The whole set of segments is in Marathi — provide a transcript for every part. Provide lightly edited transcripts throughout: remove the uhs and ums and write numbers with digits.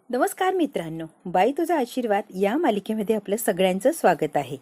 नमस्कार मित्रांनो, बाई तुझा आशीर्वाद या मालिकेमध्ये आपलं सगळ्यांचं स्वागत आहे.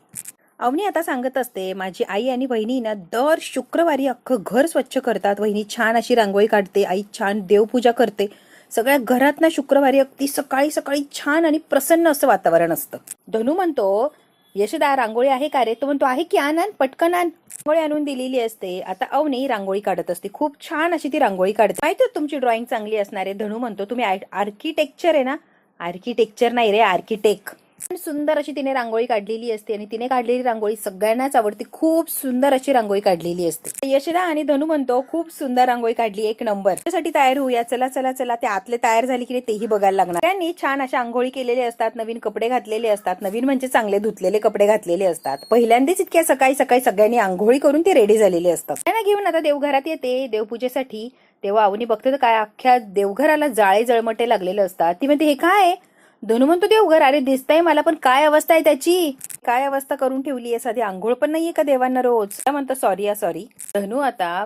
अवनी आता सांगत असते, माझी आई आणि वहिनी ना दर शुक्रवारी अख्खं घर स्वच्छ करतात. वहिनी छान अशी रांगोळी काढते, आई छान देवपूजा करते. सगळ्या घरात ना शुक्रवारी अगदी सकाळी सकाळी छान आणि प्रसन्न असं वातावरण असतं. धनू म्हणतो, यशदा रांगोळी आहे का रे? तो म्हणतो, आहे की, आण पटकन आण. रांगोळी आणून दिलेली असते. आता अवनी रांगोळी काढत असते, खूप छान अशी ती रांगोळी काढते. माहिती तुमची ड्रॉइंग चांगली असणार आहे. धनू म्हणतो, तुम्ही आर्किटेक्चर आहे ना? आर्किटेक्चर नाही रे, आर्किटेक्ट. सुंदर अशी तिने रांगोळी काढलेली असते आणि तिने काढलेली रांगोळी सगळ्यांनाच आवडते. खूप सुंदर अशी रांगोळी काढलेली असते. यशदा आणि धनू म्हणतो, खूप सुंदर रांगोळी काढली, एक नंबर. त्यासाठी तयार होऊया, चला चला चला. ते आतले तयार झाले की नाही तेही बघायला लागणार. त्यांनी छान अशा आंघोळी केलेले असतात, नवीन कपडे घातलेले असतात. नवीन म्हणजे चांगले धुतलेले कपडे घातलेले असतात. पहिल्यांदाच इतक्या सकाळी सकाळी सगळ्यांनी आंघोळी करून ते रेडी झालेले असतात. त्यांना घेऊन आता देवघरात येते देवपूजेसाठी. तेव्हा अवनी बघते तर काय, अख्ख्या देवघराला जाळे जळमटे लागलेले असतात. ती म्हणते, हे काय? धनू म्हणतो, देवघर? अरे दिसतंय मला, पण काय अवस्था आहे त्याची? काय अवस्था करून ठेवली आहे? साधी आंघोळ पण नाहीये का देवांना रोज? म्हणतो, सॉरी. धनू आता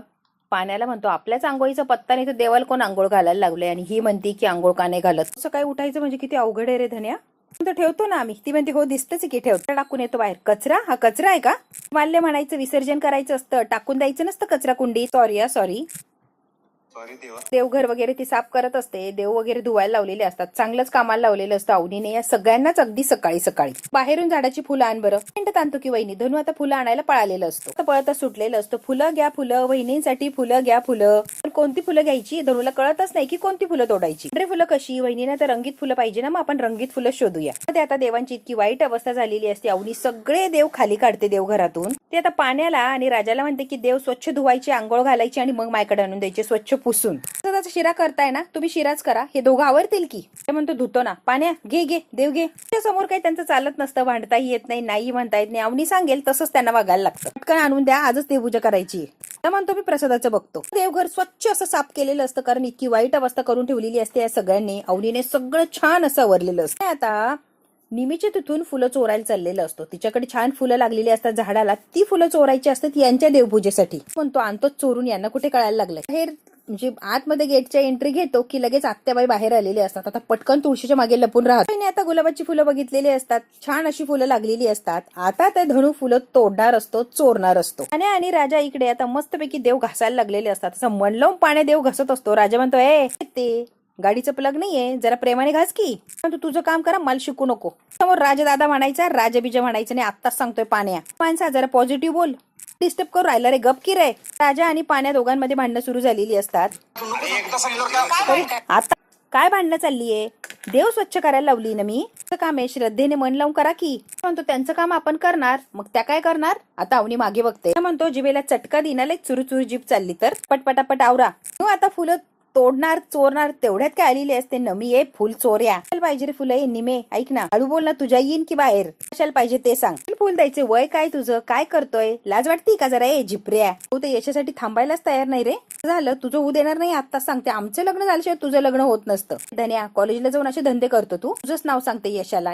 पाण्याला म्हणतो, आपल्याच आंघोळीचा पत्ता नाही तर देवाला कोण आंघोळ घालायला लागले? आणि ही म्हणती की आंघोळ का नाही घालत? सकाळी उठायचं म्हणजे किती अवघड आहे रे धन्या. ठेवतो ना आम्ही. ती म्हणते, हो दिसतच की, ठेवतो. टाकून येतो बाहेर. कचरा? हा कचरा आहे का? माल्य म्हणायचं, विसर्जन करायचं असतं, टाकून द्यायचं नसतं कचरा कुंडी. सॉरी. देवघर वगैरे ती साफ करत असते. देव वगैरे धुवायला लावलेले असतात. चांगलंच कामाला लावलेलं असतं अवनीने या सगळ्यांनाच. अगदी सकाळी सकाळी बाहेरून झाडाची फुलं आण बरं. मिनिटात आणतो की वहिनी. धनू आता फुलं आणायला पळालेलं असतो. पळतच सुटलेलं असतं. फुलं घ्या फुलं, वहिनींसाठी फुलं घ्या फुलं. पण कोणती फुलं घ्यायची धनूला कळतच नाही की कोणती फुलं तोडायची. अरे फुलं कशी? वहिनीना तर रंगीत फुलं पाहिजे ना, मग आपण रंगीत फुलं शोधूया. ते आता देवांची इतकी वाईट अवस्था झालेली असते. अवनी सगळे देव खाली काढते देवघरातून. ते आता पाण्याला आणि राजाला म्हणते की देव स्वच्छ धुवायची, आंघोळ घालायची आणि मग माझ्याकडे आणून द्यायचे स्वच्छ पुसून. शिरा करताय ना तुम्ही, शिराच करा, हे दोघं आवरतील की? ते म्हणतो, धुतो ना. पाण्या घे देव घे. त्या समोर काही त्यांचं चालत नसतं, भांडताही येत नाही म्हणता येत नाही. अवनी सांगेल तसंच त्यांना वागायला लागतं. पटकन आणून द्या, आजच देवपूजा करायची. म्हणतो, मी प्रसादाचं बघतो. देवघर स्वच्छ असं साफ केलेलं असतं, कारण इतकी वाईट अवस्था करून ठेवलेली असते या सगळ्यांनी. अवनीने सगळं छान असं आवरलेलं असतं. आता निमीच्या तिथून फुलं चोरायला चाललेलं असतो. तिच्याकडे छान फुलं लागलेली असतात झाडाला. ती फुलं चोरायची असतात यांच्या देवपूजेसाठी. म्हणतो, आणतोच चोरून, यांना कुठे कळायला लागलंय. बाहेर म्हणजे आतमध्ये गेटच्या एंट्री घेतो की लगेच आत्याबाई बाहेर आलेले असतात. आता पटकन तुळशीच्या मागे लपून राहत. आता गुलाबाची फुलं बघितलेली असतात, छान अशी फुलं लागलेली असतात. आता ते धनू फुलं तोडणार असतो, चोरणार असतो. आणि राजा इकडे आता मस्तपैकी देव घासायला लागलेले असतात. असं मन लावून पाणी देव घासत असतो. राजा म्हणतो, ते गाडीचं प्लग नाहीये, जरा प्रेमाने घास की. तू तुझं काम करा, मला शिकू नको. समोर राजा म्हणायचा, राजा म्हणायचं नाही. आत्ताच सांगतोय पाण्या, माणसा जरा पॉझिटिव्ह बोल. डिस्टर्ब करू राहिला रे, गप की रे. राजा आणि पाण्या दोघांमध्ये भांडणं सुरू झालेली असतात. आता काय भांडणं चाललीये? देव स्वच्छ करायला लावली ना मी. काम आहे, श्रद्धेने मन लावून करा की. म्हणतो, त्यांचं काम आपण करणार, मग त्या काय करणार? आता अवनी मागे बघते. म्हणतो, जिभेला चटका दिनाला चुरू जीभ चालली तर पटपटापट आवरा. आता फुलं तोडणार चोरणार तेवढ्यात काय आलेली असते. नमी ये फुल चोऱ्या. पाहिजे रे फुलं? निमे ऐक ना, हळू बोल ना, तुझ्या येईन की बाहेर? कशाला पाहिजे ते सांग. फुल द्यायचे वय काय तुझं? काय करतोय? लाज वाटती का जरा? झिपऱ्या, तू तर यशासाठी थांबायलाच तयार नाही रे. झालं तुझं होऊ देणार नाही. आत्ताच सांगते, आमचं लग्न झाल्याशिवाय तुझं लग्न होत नसतं. धन्या, कॉलेजला जाऊन असे धंदे करतो तू? तुझंच नाव सांगते यशाला.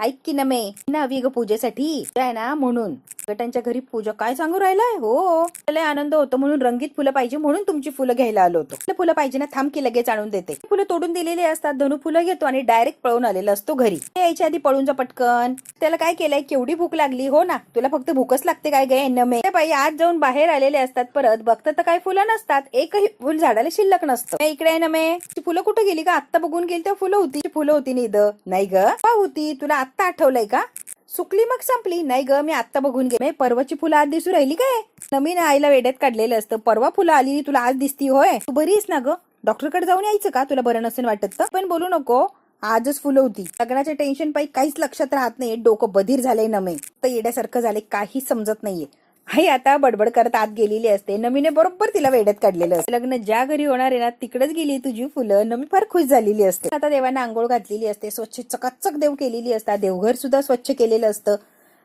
ऐक की नमे, नवी ग पूजेसाठी काय ना, म्हणून गटांच्या घरी पूजा. काय सांगू राहिलाय? हो, लय आनंद होतो म्हणून रंगीत फुलं पाहिजे म्हणून तुमची फुलं घ्यायला आलो होतो. फुलं पाहिजे ना, थांब की लगेच आणून देते. फुलं तोडून दिलेली असतात. धनू फुलं घेतो आणि डायरेक्ट पळून आलेला असतो घरी. यायच्या आधी पळून जा पटकन. त्याला काय केलंय? केवढी भूक लागली? हो ना, तुला फक्त भूकच लागते काय गे नमे? बाई आज जाऊन बाहेर आलेले असतात. परत बघतात तर काय फुलं नसतात. एकही फुल झाडाला शिल्लक नसतं. इकडे आहे नमे, ती फुलं कुठे गेली का? आत्ता बघून गेली तेव्हा फुलं होती निद नाही ग? होती, तुला आत्ता आठवलंय का? सुकली मग संपली? नाही ग, मी आत्ता बघून गेले. परवाची फुलं आज दिसू राहिली काय? नवीन आईला वेड्यात काढलेलं असतं. परवा फुलं आली, तुला आज दिसती होय? तू बरीस ना ग? डॉक्टरकडे जाऊन यायचं का? तुला बरं नसेल वाटत तर? पण बोलू नको, आजच फुलं होती. लग्नाच्या टेन्शन पायी काहीच लक्षात राहत नाही. डोकं बधीर झालंय नमे, तर येड्यासारखं झालंय, काही समजत नाहीये. आई आता बडबड करत आत गेलेली असते. नमीने बरोबर तिला वेड्यात काढलेलं असतं. लग्न ज्या घरी होणार आहे ना, तिकडेच गेली तुझी फुलं. नमी फार खुश झालेली असते. आता देवांना आंघोळ घातलेली असते, स्वच्छ चकाचक देव केलेली असतात. देवघर सुद्धा स्वच्छ केलेलं असतं.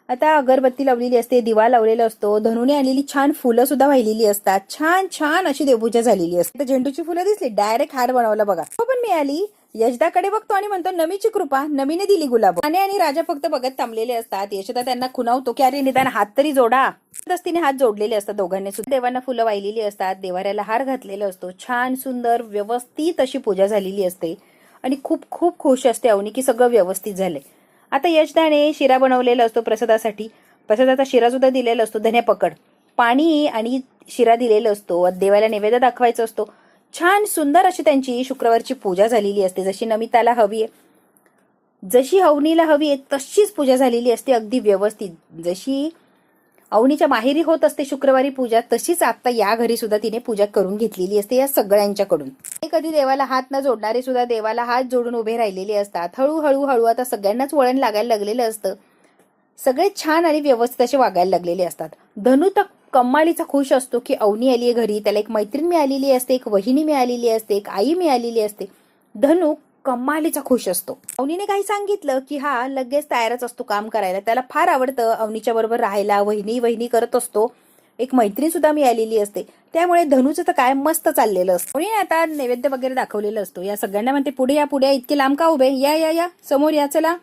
आता अगरबत्ती लावलेली असते, दिवा लावलेला असतो. धनुने आलेली छान फुलं सुद्धा वाहिलेली असतात. छान अशी देवपूजा झालेली असते. झेंडूची फुलं दिसली, डायरेक्ट हार बनवला बघा. हो, पण मी आली यशदाकडे बघतो आणि म्हणतो, नमीची कृपा, नमीने दिली गुलाब. आणि राजा फक्त बघत थांबलेले असतात. यशदा त्यांना खुणावतो की अरे निदान हात तरी जोडा. तिने हात जोडलेले असतात दोघांनी सुद्धा. देवांना फुलं वाहिलेली असतात, देवाऱ्याला हार घातलेला असतो. छान सुंदर व्यवस्थित अशी पूजा झालेली असते. आणि खूप खूप खुश असते अवनी की सगळं व्यवस्थित झालंय. आता यशदाने शिरा बनवलेला असतो प्रसादासाठी. प्रसादाचा शिरा सुद्धा दिलेला असतो. धन्या पकड, पाणी आणि शिरा दिलेला असतो. देवाला नैवेद्य दाखवायचा असतो. छान सुंदर अशी त्यांची शुक्रवारची पूजा झालेली असते. जशी नमिताला हवी आहे, जशी अवनीला हवी आहे तशीच पूजा झालेली असते, अगदी व्यवस्थित. जशी अवनीच्या माहेरी होत असते शुक्रवारी पूजा, तशीच आता या घरी सुद्धा तिने पूजा करून घेतलेली असते या सगळ्यांच्याकडून. कधी देवाला हात न जोडणारे सुद्धा देवाला हात जोडून उभे राहिलेले असतात. हळूहळू हळू आता सगळ्यांनाच वळण लागायला लागलेलं असतं. सगळे छान आणि व्यवस्थित असे वागायला लागलेले असतात. धनु तर कम्मालीचा खुश असतो की अवनी आली आहे घरी. त्याला एक मैत्रीण मिळालेली असते, एक वहिनी मिळालेली असते, एक आई मिळालेली असते. धनु कम्मालीचा खुश असतो. अवनीने काही सांगितलं की हा लगेच तयारच असतो काम करायला. त्याला फार आवडतं अवनीच्या बरोबर राहायला. वहिनी वहिनी करत असतो. एक मैत्रीण सुद्धा मिळालेली असते. त्यामुळे धनुचं तर काय मस्त चाललेलं असतं. अवनीने आता नैवेद्य वगैरे दाखवलेलं असतो. या सगळ्यांना म्हणते पुढे या, पुढे इतके लांब का उभे, या या या समोर या, चला.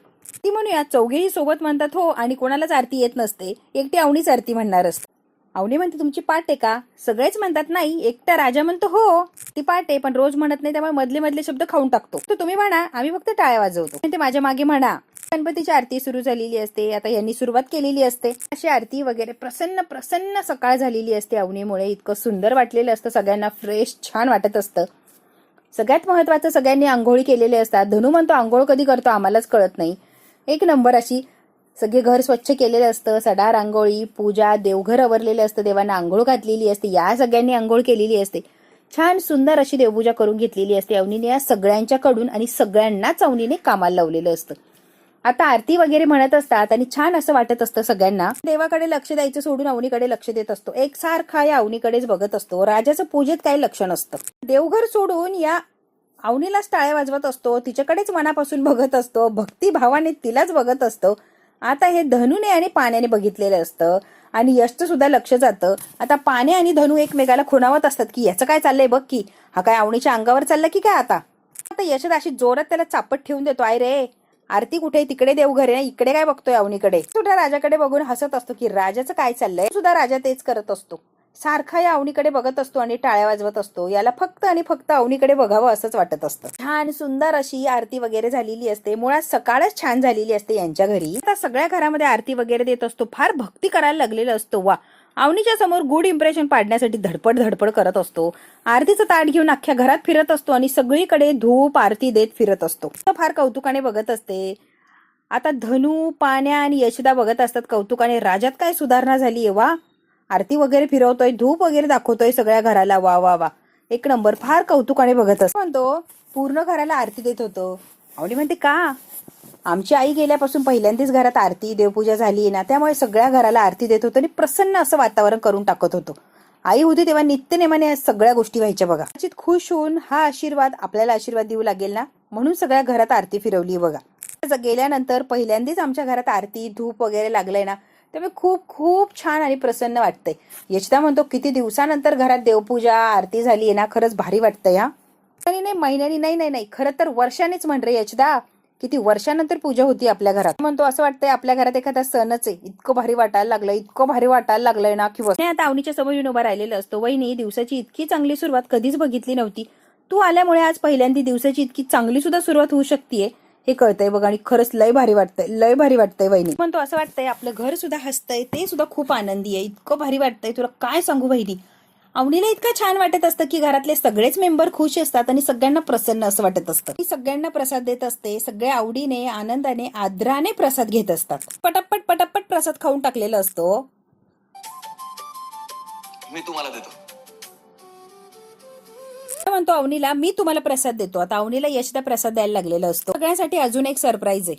ती म्हणूया चौघेही सोबत म्हणतात हो, आणि कोणालाच आरती येत नसते. एकटी अवनीच आरती म्हणणार असते. अवनी म्हणते तुमची पाठ आहे का? सगळेच म्हणतात नाही. एकटा राजा म्हणतो हो ती पाठ आहे, पण रोज म्हणत नाही, त्यामुळे मधले मधले शब्द खाऊन टाकतो. तर तुम्ही म्हणा, आम्ही फक्त टाळ्या वाजवतो. ते माझ्या मागे म्हणा. गणपतीची आरती सुरू झालेली असते. आता यांनी सुरुवात केलेली असते अशी आरती वगैरे. प्रसन्न प्रसन्न सकाळ झालेली असते अवनीमुळे. इतकं सुंदर वाटलेलं असतं सगळ्यांना. फ्रेश छान वाटत असतं. सगळ्यात महत्वाचं सगळ्यांनी आंघोळी केलेले असतात. धनु म्हणतो आंघोळ कधी करतो आम्हालाच कळत नाही. एक नंबर अशी सगळे घर स्वच्छ केलेलं असतं. सडा रांगोळी, पूजा, देवघर आवरलेलं असतं. देवांना आंघोळ घातलेली असते. या सगळ्यांनी आंघोळ केलेली असते. छान सुंदर अशी देवपूजा करून घेतलेली असते अवनीने या सगळ्यांच्याकडून. आणि सगळ्यांनाच अवनीने कामाला लावलेलं असतं. आता आरती वगैरे म्हणत असतात आणि छान असं वाटत असतं सगळ्यांना. देवाकडे लक्ष द्यायचं सोडून अवनीकडे लक्ष देत असतो. एकसारखा या अवनीकडेच बघत असतो. राजाचं पूजेत काही लक्ष नसतं. देवघर सोडून या अवनीलाच टाळ्या वाजवत असतो. तिच्याकडेच मनापासून बघत असतो. भक्तिभावाने तिलाच बघत असतो. आता हे धनुने आणि पाण्याने बघितलेलं असतं आणि यशचं सुद्धा लक्ष जातं. आता पाण्या आणि धनु एकमेकाला खुणावत असतात की याचं काय चाललंय बघ की, हा काय अवनीच्या अंगावर चाललं की काय. आता यशच अशी जोरात त्याला चापट ठेवून देतो. आय रे, आरती कुठे, तिकडे देवघर आहे, इकडे काय बघतोय अवनीकडे. सुद्धा राजाकडे बघून हसत असतो की राजाचं काय चाललंय. सुद्धा राजा तेच करत असतो. सारखा या अवनीकडे बघत असतो आणि टाळ्या वाजवत असतो. याला फक्त आणि फक्त अवनीकडे बघावं असंच वाटत असतं. छान सुंदर अशी आरती वगैरे झालेली असते. मुळात सकाळच छान झालेली असते यांच्या घरी. आता सगळ्या घरामध्ये आरती वगैरे देत असतो. फार भक्ती करायला लागलेलं असतो. वा, अवनीच्या समोर गुड इम्प्रेशन पाडण्यासाठी धडपड धडपड करत असतो. आरतीचं ताट घेऊन अख्ख्या घरात फिरत असतो आणि सगळीकडे धूप आरती देत फिरत असतो. फार कौतुकाने बघत असते. आता धनु, पाण्या आणि यशदा बघत असतात कौतुकाने. राजात काय सुधारणा झालीये. वा, आरती वगैरे फिरवतोय, धूप वगैरे दाखवतोय सगळ्या घराला. वा वा वा, एक नंबर. फार कौतुकाने बघत असतो. म्हणतो पूर्ण घराला आरती देत होतो. अवनी म्हणते का, आमची आई गेल्यापासून पहिल्यांदाच घरात आरती देवपूजा झाली ना, त्यामुळे सगळ्या घराला आरती देत होतो आणि प्रसन्न असं वातावरण करून टाकत होतो. आई होती तेव्हा नित्यनेमाने सगळ्या गोष्टी व्हायच्या बघा. खुश होऊन हा आशीर्वाद आपल्याला आशीर्वाद देऊ लागेल ना, म्हणून सगळ्या घरात आरती फिरवली बघा. गेल्यानंतर पहिल्यांदाच आमच्या घरात आरती धूप वगैरे लागलंय ना, त्यामुळे खूप खूप छान आणि प्रसन्न वाटतंय. यशदा म्हणतो किती दिवसानंतर घरात देवपूजा आरती झाली आहे ना, खरंच भारी वाटतंय. हा नाही, महिन्यानी नाही, खरं तर वर्षानेच म्हण रे यशदा. किती वर्षानंतर पूजा होती आपल्या घरात. म्हणतो असं वाटतंय आपल्या घरात एखादा सणच आहे. इतकं भारी वाटायला लागलंय, इतकं भारी वाटायला लागलंय ना की आता अवनीच्या समोर येऊन उभा राहिलेलं असतो. वहिनी, दिवसाची इतकी चांगली सुरुवात कधीच बघितली नव्हती. तू आल्यामुळे आज पहिल्यांदा दिवसाची इतकी चांगली सुद्धा सुरुवात होऊ शकतेय हे कळतंय बघ. आणि खरंच लय भारी वाटतंय, लय भारी वाटतंय वहिनी. म्हणतो असं वाटतंय आपलं घर सुद्धा हसतंय, ते सुद्धा खूप आनंदी आहे. इतकं भारी वाटतंय तुला काय सांगू वहिनी. अवनीला इतकं छान वाटत असतं की घरातले सगळेच मेंबर खुश असतात आणि सगळ्यांना प्रसन्न असं वाटत असतं. ती सगळ्यांना प्रसाद देत असते. सगळे आवडीने, आनंदाने, आदराने प्रसाद घेत असतात. पटापट पटापट प्रसाद खाऊन टाकलेला असतो. मी तुम्हाला देतो म्हणतो अवनीला, मी तुम्हाला प्रसाद देतो. आता अवनीला यशदा प्रसाद द्यायला लागलेला असतो. सगळ्यांसाठी अजून एक सरप्राईज आहे.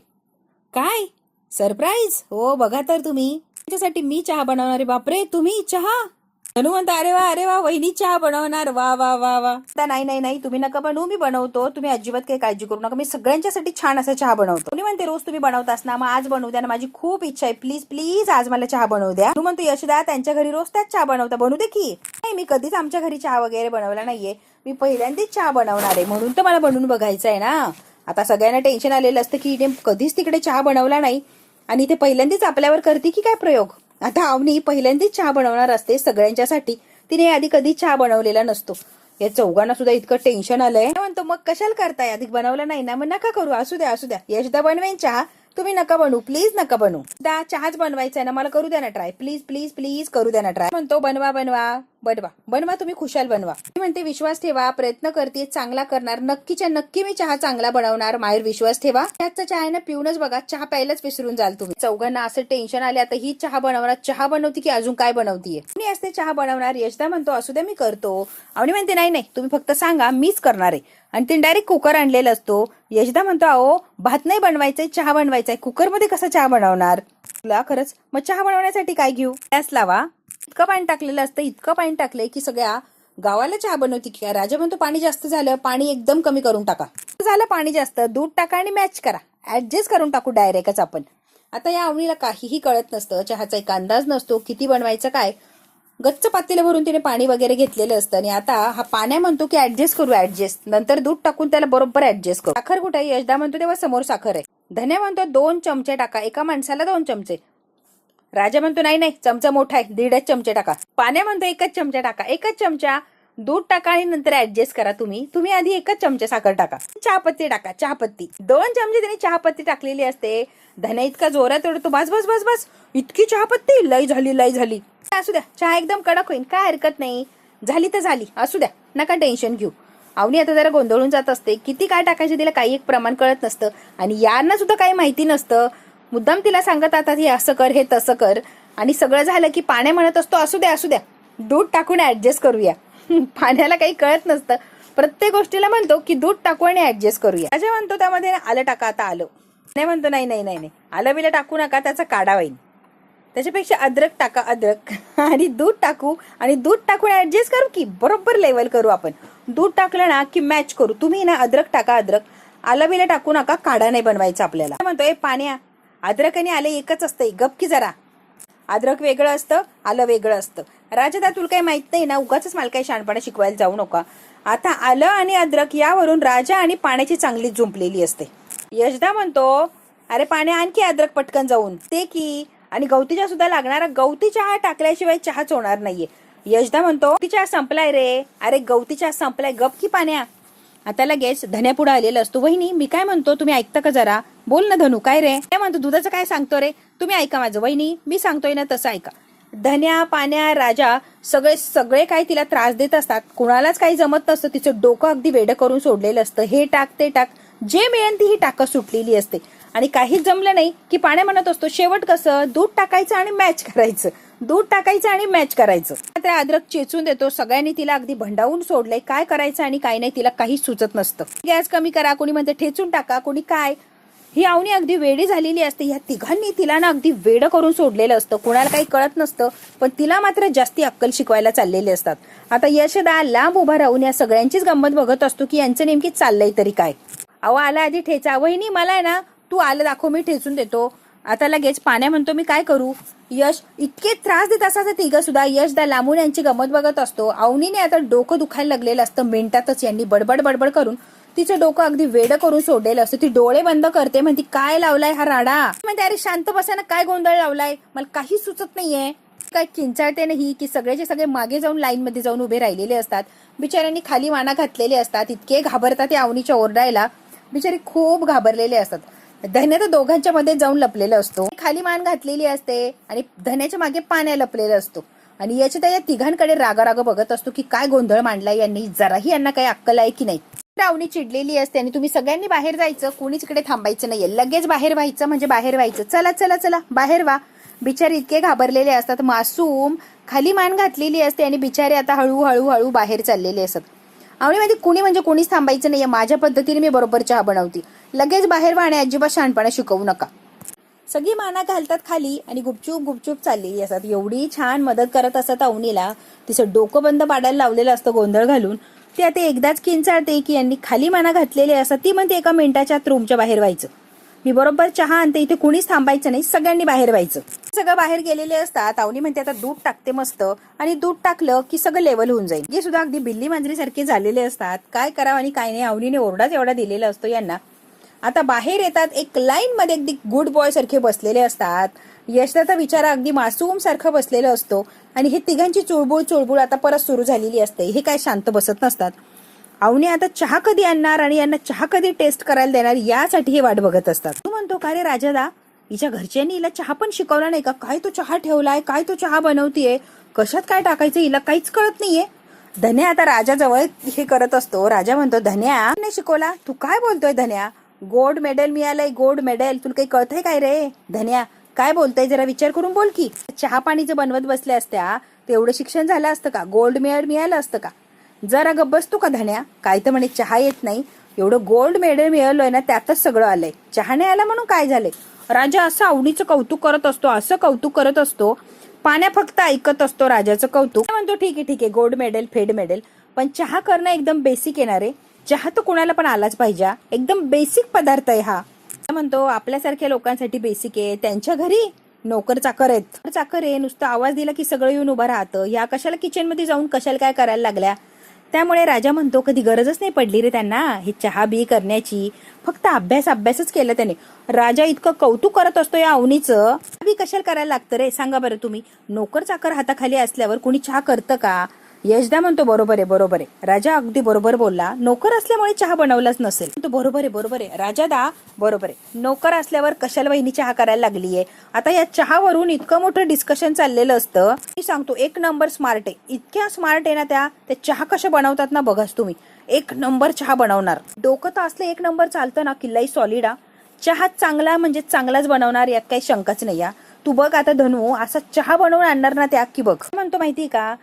काय सरप्राईज? हो बघा तर तुम्ही, त्याच्यासाठी मी चहा बनवणार आहे. बापरे, तुम्ही चहा? धनु म्हणता अरे वा वहिनी चहा बनवणार. वा वा वा वा. नाही, तुम्ही नका बनवू, मी बनवतो. तुम्ही अजिबात काही काळजी करू नका. मी सगळ्यांच्यासाठी छान असा चहा बनवतो. तुम्ही म्हणते रोज तुम्ही बनवतास ना, मग आज बनवू द्या ना. माझी खूप इच्छा आहे. प्लीज प्लीज आज मला चहा बनवू द्या. तू म्हणतो यशदा त्यांच्या घरी रोज त्याच चहा बनवता, बनवू दे की. नाही, मी कधीच आमच्या घरी चहा वगैरे बनवला नाहीये. मी पहिल्यांदाच चहा बनवणार आहे, म्हणून तर मला बनवून बघायचं आहे ना. आता सगळ्यांना टेन्शन आलेलं असतं की कधीच तिकडे चहा बनवला नाही आणि ते पहिल्यांदाच आपल्यावर करते की काय प्रयोग. आता अवनी पहिल्यांदाच चहा बनवणार असते सगळ्यांच्यासाठी. तिने आधी कधी चहा बनवलेला नसतो. या चौघांना सुद्धा इतकं टेन्शन आलंय. म्हणतो मग कशाला करताय, अधिक बनवलं नाही ना, मग नका करू, असू द्या असू द्या. यशदा बनवेन चहा, तुम्ही नका बनवू, प्लीज नका बनवू. चहाच बनवायचा आहे ना, मला करू द्या ना ट्राय, प्लीज प्लीज प्लीज करू द्या ना ट्राय. म्हणतो बनवा बनवा बनवा बनवा, तुम्ही खुशाल बनवा. म्हणते विश्वास ठेवा, प्रयत्न करते, चांगला करणार, नक्कीच्या नक्की मी चहा चांगला बनवणार, माहेर विश्वास ठेवा. त्याचा चहा आहे ना पिऊनच बघा, चहा प्यायलाच विसरून जाल तुम्ही. चौघांना असं टेन्शन आले, आता ही चहा बनवणार, चहा बनवती की अजून काय बनवतीये, मी असते चहा बनवणार. यशदा म्हणतो असू द्या मी करतो. अवनी म्हणते नाही नाही, तुम्ही फक्त सांगा, मीच करणार आहे. आणि ते डायरेक्ट कुकर आणलेला असतो. यशदा म्हणतो अहो भात नाही बनवायचंय, चहा बनवायचाय, कुकरमध्ये कसा चहा बनवणार तुला, खरंच मग चहा बनवण्यासाठी काय घेऊ, गॅस लावा. इतकं पाणी टाकलेलं असतं, इतकं पाणी टाकलंय की सगळ्या गावाला चहा बनवती की. राजा म्हणतो पाणी जास्त झालं, पाणी एकदम कमी करून टाका. झालं पाणी जास्त, दूध टाका आणि मॅच करा, ऍडजस्ट करून टाकू डायरेक्टच आपण. आता या आवणीला काहीही कळत नसतं, चहाचा एक अंदाज नसतो, किती बनवायचं काय. गच्च पातेलं भरून तिने पाणी वगैरे घेतलेलं असतं आणि आता हा पाण्या म्हणतो की ऍडजस्ट करू, ऍडजस्ट, नंतर दूध टाकून त्याला बरोबर ऍडजस्ट करू. साखर कुठे, यशदा म्हणतो तेव्हा समोर साखर आहे. धन्या म्हणतो 2 चमचे टाका, एका माणसाला 2 चमचे. राजा म्हणतो नाही नाही, चमचा मोठा आहे, 1.5 चमचे टाका. पाण्या म्हणतो 1 चमचा टाका, 1 चमचा दूध टाका आणि नंतर ऍडजस्ट करा. तुम्ही आधी 1 चमचा साखर टाका, चहापत्ती टाका, चहापत्ती 2 चमचे त्यांनी चहापत्ती टाकलेली असते. धन्या इतका जोरात ओढतो, बस बस बस बस, इतकी चहापत्ती, लय झाली लय झाली. असू द्या, चहा एकदम कडक होईल, काय हरकत नाही, झाली तर झाली, असू द्या, नका टेन्शन घेऊ. अवनी आता जरा गोंधळून जात असते, किती काय टाकायचं तिला काही एक प्रमाण कळत नसतं आणि यांना सुद्धा काही माहिती नसतं. मुद्दाम तिला सांगत आता हे असं कर, हे तसं कर. आणि सगळं झालं की पाण्या म्हणत असतो असू द्या असू द्या, दूध टाकून ऍडजस्ट करूया. पाण्याला काही कळत नसतं, प्रत्येक गोष्टीला म्हणतो की दूध टाकू आणि ऍडजस्ट करूया. राजा म्हणतो त्यामध्ये आलं टाका, आता आलं नाही. म्हणतो नाही नाही नाही नाही, आलं बिलं टाकू नका, त्याचा काढा होईल, त्याच्यापेक्षा अद्रक टाका, अद्रक आणि दूध टाकू आणि दूध टाकून ऍडजस्ट करू की बरोबर लेवल करू आपण. दूध टाकलं ना की मॅच करू. तुम्ही ना अद्रक टाका, अद्रक, आलं बिलं टाकू नका, काढा नाही बनवायचा आपल्याला. म्हणतोय पाण्या, अद्रक आणि आलं एकच असतंय, गप की जरा, अद्रक वेगळं असतं, आलं वेगळं असतं. राजा तुला काही माहित नाही ना, उगाच मला काही शहाणपणा शिकवायला जाऊ नका. आता आलं आणि अद्रक यावरून राजा आणि पाण्याची चांगली जुंपलेली असते. यशदा म्हणतो अरे पाण्या आणखी अद्रक पटकन जाऊन ते की, आणि गवती चहा सुद्धा लागणार, गवती चहा टाकल्याशिवाय चहाच होणार नाहीये. यशदा म्हणतो गवती चहा संपलाय रे, अरे गवती चहा संपलाय, गप की पाण्या. आता लगेच धन्या पुढे आलेला असतो. वहिनी मी काय म्हणतो तुम्ही ऐकता का जरा, बोल ना धनू, काय रे. काय म्हणतो दुधाचं काय सांगतो रे, तुम्ही ऐका माझं. वहिनी मी सांगतोय ना तसं ऐका. धन्या, पाण्या, राजा सगळे काही तिला त्रास देत असतात. कुणालाच काही जमत नसतं, तिचं डोकं अगदी वेडं करून सोडलेलं असतं. हे टाक ते टाक, जे मिळेल ती ही टाकत सुटलेली असते. आणि काहीच जमलं नाही की पाण्या म्हणत असतो शेवट कसं, दूध टाकायचं आणि मॅच करायचं, दूध टाकायचं आणि मॅच करायचं. त्या अद्रक चेचून देतो. सगळ्यांनी तिला अगदी भंडावून सोडलंय, काय करायचं आणि काय नाही तिला काहीच सुचत नसतं. गॅस कमी करा, कोणी म्हणते ठेचून टाका, कोणी काय. ही आवणी अगदी वेडी झालेली असते. या तिघांनी तिला ना अगदी वेडं करून सोडलेलं असतं, कुणाला काही कळत नसतं, पण तिला मात्र जास्ती अक्कल शिकवायला चाललेले असतात. आता यशदा लांब उभा राहून या सगळ्यांचीच गंमत बघत असतो की यांचं नेमकी चाललंय तरी काय. अहो आला आधी ठेचा, वहिनी मला आहे ना तू आलं दाखव, मी ठेचून देतो. आता लगेच पाण्या म्हणतो मी काय करू. यश इतके त्रास देत असायचं तिघं सुद्धा. यशदा लांबून यांची गंमत बघत असतो. अवनीने आता डोकं दुखायला लागलेलं असतं. मिनिटातच यांनी बडबड बडबड करून तिचं डोकं अगदी वेडं करून सोडलेलं असतं. ती डोळे बंद करते, म्हणती काय लावलाय हा राडा. म्हणते अरे शांत बसा ना, काय गोंधळ लावलाय, मला काही सुचत नाहीये. काय किंचाळते नाही की सगळेचे सगळे मागे जाऊन लाईन मध्ये जाऊन उभे राहिलेले असतात. बिचाऱ्यांनी खाली माना घातलेले असतात. इतके घाबरतात त्या अवनीच्या ओरडायला, बिचारी खूप घाबरलेले असतात. धन्या तर दोघांच्या मध्ये जाऊन लपलेलं असतो. खाली मान घातलेली असते आणि धन्याच्या मागे पाण्या लपलेला असतो. आणि याच्या त्या तिघांकडे राग बघत असतो की काय गोंधळ मांडलाय यांनी, जराही यांना काही अक्कल आहे की नाही. अवनी चिडलेली असते आणि तुम्ही सगळ्यांनी बाहेर जायचं, कोणीच इकडे थांबायचं नाहीये, लगेच बाहेर व्हायचं म्हणजे बाहेर व्हायचं. चला चला चला बाहेर व्हा. बिचारे इतके घाबरलेले असतात. मासूम खाली मान घातलेली असते आणि बिचारे आता हळूहळू हळू बाहेर चाललेले असतात. आवडीमध्ये कुणी म्हणजे कोणीच थांबायचं नाहीये, माझ्या पद्धतीने मी बरोबर चहा बनवते, लगेच बाहेर व्हा आणि अजिबात शहाणपणा शिकवू नका. सगळी माना घालतात खाली आणि गुपचूप गुपचूप चाललेली असतात. एवढी छान मदत करत असतात अवनीला. तिचं डोकं बंद पाडायला लावलेलं असतं गोंधळ घालून. ती आता एकदाच किंचाळते की यांनी खाली माना घातलेले असतात. ती म्हणते एका मिनिटाच्या आत रूमच्या बाहेर व्हायचं, मी बरोबर चहा आणते, इथे कुणीच थांबायचं नाही, सगळ्यांनी बाहेर व्हायचं. सगळं बाहेर गेलेले असतात. अवनी म्हणते आता दूध टाकते मस्त, आणि दूध टाकलं की सगळं लेवल होऊन जाईल. हे सुद्धा अगदी बिल्ली मांजरी सारखे झालेले असतात. काय करावं आणि काय नाही. अवनीने ओरडाच एवढा दिलेला असतो यांना. आता बाहेर येतात, एक लाईन मध्ये अगदी गुड बॉय सारखे बसलेले असतात. यशदाचा विचारा अगदी मासूम सारखं बसलेलं असतो आणि हे तिघांची चुळबुळ आता परत सुरू झालेली असते. हे काय शांत बसत नसतात. अवनी आता चहा कधी आणणार आणि यांना चहा कधी टेस्ट करायला देणार यासाठी हे वाट बघत असतात. तू म्हणतो का रे राजादा, हिच्या घरच्यांनी हिला चहा पण शिकवला नाही का? काय तो चहा ठेवलाय, काय तो चहा बनवतीये, कशात काय टाकायचं हिला काहीच कळत नाहीये. धन्या आता राजाजवळ हे करत असतो. राजा म्हणतो, धन्या नाही शिकवला, तू काय बोलतोय धन्या? गोल्ड मेडल मिळालंय, गोल्ड मेडल, तुला काही कळतंय काय रे? धन्या काय बोलतोय, जरा विचार करून बोल की. चहा पाणीचं बनवत बसल्या असत्या तेवढं शिक्षण झालं असतं का? गोल्ड मेडल मिळालं असतं का? जरा गप्प बसतो का धन्या? काय तर म्हणे चहा येत नाही, एवढं गोल्ड मेडल मिळालंय ना त्यातच सगळं आलंय, चहा नाही आला म्हणून काय झालंय? राजा असं आवडीचं कौतुक करत असतो, असं कौतुक करत असतो. पाण्या फक्त ऐकत असतो राजाचं कौतुक. म्हणतो ठीक आहे गोल्ड मेडल फेड मेडल, पण चहा करणं एकदम बेसिक येणार आहे. चहा तर कुणाला पण आलाच पाहिजे, एकदम बेसिक पदार्थ आहे हा. म्हणतो आपल्यासारख्या लोकांसाठी बेसिक आहे, त्यांच्या घरी नोकर चाकर आहेत. चाकर आहे, नुसतं आवाज दिला की सगळं येऊन उभं राहतं. या कशाला किचन मध्ये जाऊन कशाला काय करायला लागल्या? त्यामुळे राजा म्हणतो कधी गरजच नाही पडली रे त्यांना हे चहा बी करण्याची, फक्त अभ्यासच केलं त्याने. राजा इतकं कौतुक करत असतो या अवनीचं. बी कशाला करायला लागतं रे सांगा बरं तुम्ही? नोकर चाकर हाताखाली असल्यावर कोणी चहा करतं का? यशदा म्हणतो बरोबर आहे. राजा अगदी बरोबर बोलला, नोकर असल्यामुळे चहा बनवलाच नसेल. तो बरोबर आहे राजा बरोबर आहे. नोकर असल्यावर कशाला वहिनी चहा करायला लागलीये? आता या चहावरून इतकं मोठं डिस्कशन चाललेलं असतं. मी सांगतो एक नंबर स्मार्ट आहे, इतक्या स्मार्ट आहे ना त्या चहा कशा बनवतात ना बघाच तुम्ही. एक नंबर चहा बनवणार, डोकं तर असलं एक नंबर चालतं ना, किल्लाई सॉलिड. चहा चांगला म्हणजे चांगलाच बनवणार, यात काही शंकाच नाही. तू बघ आता धनू असा चहा बनवून आणणार ना त्या की बघ. म्हणतो माहिती का,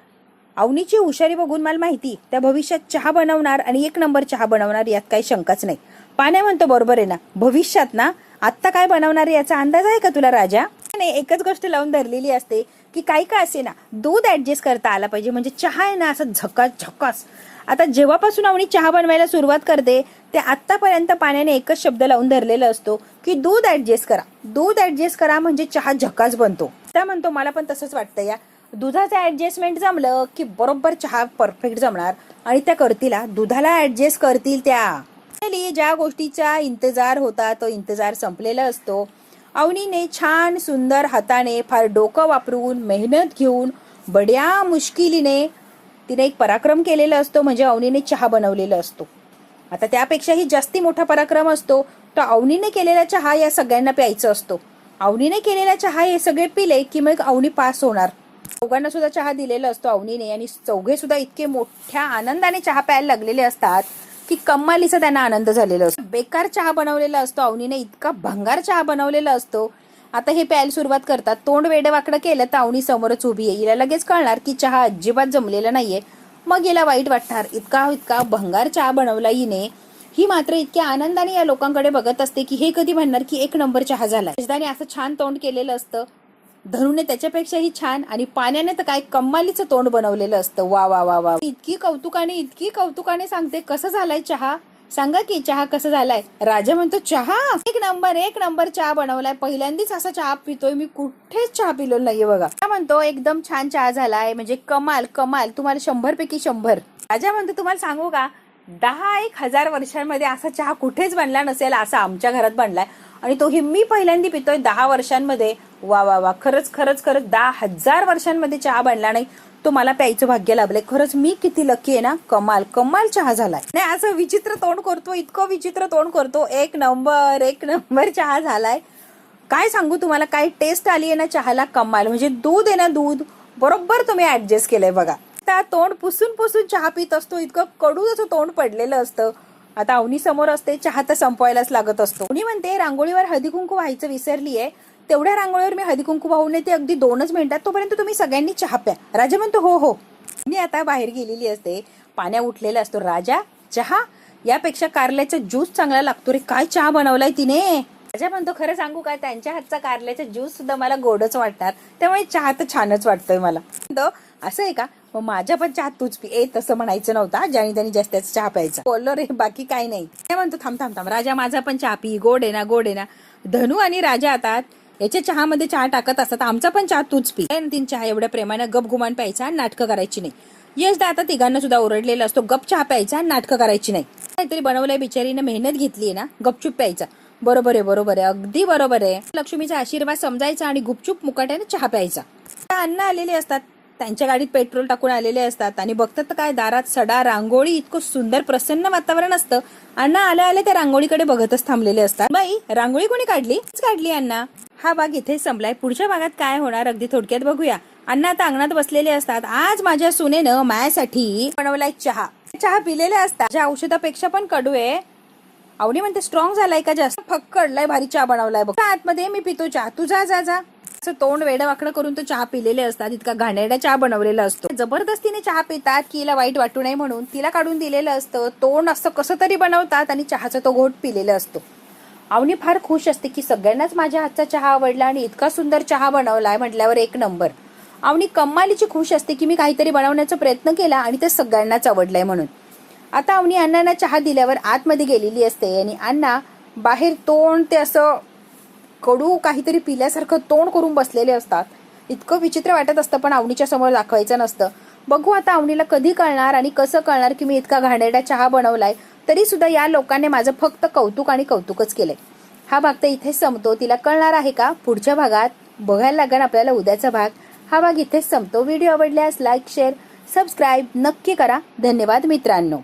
अवनीची हुशारी बघून मला माहिती त्या भविष्यात चहा बनवणार आणि एक नंबर चहा बनवणार, यात काही शंकाच नाही. पाण्या म्हणतो बरोबर आहे ना, भविष्यात ना आत्ता काय बनवणार याचा अंदाज आहे का तुला राजा? नाही, एकच गोष्ट लावून धरलेली असते की काही का असे ना दूध ऍडजस्ट करता आला पाहिजे, म्हणजे चहा आहे ना असं झकास. आता जेव्हापासून अवनी चहा बनवायला सुरुवात करते ते आतापर्यंत पाण्याने एकच शब्द लावून धरलेला असतो की दूध ऍडजस्ट करा म्हणजे चहा झकास बनतो. त्या म्हणतो मला पण तसंच वाटतं या, दुधाचं ऍडजस्टमेंट जमलं की बरोबर चहा परफेक्ट जमणार. आणि त्या करतील, दुधाला ऍडजस्ट करतील त्या. ज्या गोष्टीचा इंतजार होता तो इंतजार संपलेला असतो. अवनीने छान सुंदर हाताने फार डोकं वापरून मेहनत घेऊन बड्या मुश्किलीने तिने एक पराक्रम केलेला असतो, म्हणजे अवनीने चहा बनवलेला असतो. आता त्यापेक्षाही जास्ती मोठा पराक्रम असतो तो अवनीने केलेला चहा या सगळ्यांना प्यायचा असतो. अवनीने केलेला चहा हे सगळे पिले की मग अवनी पास होणार. चौघांना सुद्धा चहा दिलेला असतो अवनीने आणि चौघे सुद्धा इतके मोठ्या आनंदाने चहा प्यायला लागलेले असतात की कम्मालीचा त्यांना आनंद झालेला असतो. बेकार चहा बनवलेला असतो अवनीने, इतका भंगार चहा बनवलेला असतो. आता हे प्यायला सुरुवात करतात, तोंड वेडेवाकडं केलं तर अवनी समोरच उभी आहे. हिला लगेच कळणार की चहा अजिबात जमलेला नाहीये. मग हिला वाईट वाटणार, इतका भंगार चहा बनवला हिने. ही मात्र इतक्या आनंदाने या लोकांकडे बघत असते की हे कधी म्हणणार की एक नंबर चहा झाला. यशदाने असं छान तोंड केलेलं असतं, धनुने त्याच्यापेक्षाही छान, आणि पाण्याने तर काय कम्मालीचं तोंड बनवलेलं असतं. वा वा वा वा, इतकी कौतुकाने सांगते कसं झालाय चहा, सांगा की चहा कसं झालाय? राजा म्हणतो चहा एक नंबर चहा बनवलाय, पहिल्यांदाच असा चहा पितोय मी, कुठेच चहा पिलो नाहीये बघा. म्हणतो एकदम छान चहा झालाय, म्हणजे कमाल, तुम्हाला 100 पैकी 100. राजा म्हणतो तुम्हाला सांगू का, 10,000 वर्षांमध्ये असा चहा कुठेच बनला नसेल असा आमच्या घरात बनलाय, आणि तो हे मी पहिल्यांदा पितोय 10 वर्षांमध्ये. वा वा वा, खरंच 10,000 वर्षांमध्ये चहा बनला नाही, तो मला प्यायचं भाग्य लाभलंय. खरंच मी किती लकी आहे ना, कमाल चहा झालाय. नाही असं विचित्र तोंड करतो, इतकं विचित्र तोंड करतो, एक नंबर चहा झालाय. काय सांगू तुम्हाला, काय टेस्ट आली आहे ना चहाला, कमाल. म्हणजे दूध आहे ना, दूध बरोबर तुम्ही ऍडजस्ट केलंय बघा. त्या तोंड पुसून चहा पित असतो, इतकं कडू असं तोंड पडलेलं असतं. आता अवनी समोर असते, चहा तर संपवायलाच लागत असतो. अवनी म्हणते रांगोळीवर हळदी कुंकू व्हायचं विसरलीये, तेवढ्या रांगोळीवर मी हळदी कुंकू वाहून येते अगदी 2च मिनिटात, तोपर्यंत तुम्ही सगळ्यांनी चहा प्या. राजा म्हणतो हो. मी आता बाहेर गेलेली असते, पाण्या उठलेला असतो. राजा चहा, यापेक्षा कारल्याचा ज्यूस चांगला लागतो रे, काय चहा बनवलाय तिने. राजा म्हणतो खरं सांगू काय, त्यांच्या हातचा कारल्याचा ज्यूस सुद्धा मला गोडच वाटणार, त्यामुळे चहा तर छानच वाटतोय मला. असं आहे का, मग माझ्या पण चहा तूच पी. तसं म्हणायचं नव्हतं, ज्याने त्यांनी जास्त चहा प्यायचा बोललो रे, बाकी काय नाही. म्हणतो थांब राजा, माझा पण चहा पी, गोड आहे ना. धनू आणि राजा आता याच्या चहामध्ये चहा टाकत असतात, आमचा पण चहा तूच पी. तीन चहा एवढ्या प्रेमाने गपगुमान प्यायचा, नाटकं करायची नाही. यशदा आता तिघांना सुद्धा ओरडलेला असतो, गप चहा प्यायचा, नाटकं करायची नाही. काहीतरी बनवलंय बिचारीनं, मेहनत घेतलीये ना, गपचूप प्यायचा. बरोबर आहे, बरोबर आहे, अगदी बरोबर आहे. लक्ष्मीचा आशीर्वाद समजायचा आणि गुपचूप मुकाट्याने चहा प्यायचा. अण्णा आलेले असतात, त्यांच्या गाडीत पेट्रोल टाकून आलेले असतात आणि बघतात तर काय, दारात सडा, रांगोळी, इतकं सुंदर प्रसन्न वातावरण असतं. अण्णा आले आले त्या रांगोळीकडे बघतच थांबलेले असतात. बाई, रांगोळी कोणी काढली अण्णा. हा भाग इथे संपलाय. पुढच्या भागात काय होणार अगदी थोडक्यात बघूया. अण्णा आता अंगणात बसलेले असतात. आज माझ्या सुनेनं माझ्यासाठी बनवलाय चहा पिलेले असतात, ज्या औषधापेक्षा पण कडू आहे. आवडी म्हणते स्ट्रॉंग झालाय का जास्त, फक्कडलाय, भारी चहा बनवलाय बघ. आतमध्ये मी पितो चहा, तू जा जा जा. असं तोंड वेडं वाकडं करून तो चहा पिलेले असतात. इतका घाणेरडा चहा बनवलेला असतो. जबरदस्तीने चहा पितात की हिला वाईट वाटू नये म्हणून तिला काढून दिलेलं असतं. तोंड असं कसं तरी बनवतात आणि चहाचा तो घोट पिलेला असतो. आवनी फार खुश असते की सगळ्यांनाच माझ्या हातचा चहा आवडला आणि इतका सुंदर चहा बनवलाय म्हटल्यावर एक नंबर. आवनी कमालीची खुश असते की मी काहीतरी बनवण्याचा प्रयत्न केला आणि ते सगळ्यांनाच आवडलंय म्हणून. आता आवनी अण्णांना चहा दिल्यावर आतमध्ये गेलेली असते आणि अण्णा बाहेर तोंड ते असं कडू काहीतरी पिल्यासारखं तोंड करून बसलेले असतात. इतकं विचित्र वाटत असतं, पण आवनीच्या समोर दाखवायचं नसतं. बघू आता आवनीला कधी कळणार आणि कसं कळणार की मी इतका घाणेरडा चहा बनवलाय. तरी सुद्धा या लोकांनी माझं फक्त कौतुक आणि कौतुकच केलंय. हा भाग तर इथेच संपतो. तिला कळणार आहे का पुढच्या भागात? बघायला लागेल आपल्याला उद्याचा भाग. हा भाग इथेच संपतो. व्हिडिओ आवडल्यास लाईक, शेअर, सबस्क्राईब नक्की करा. धन्यवाद मित्रांनो.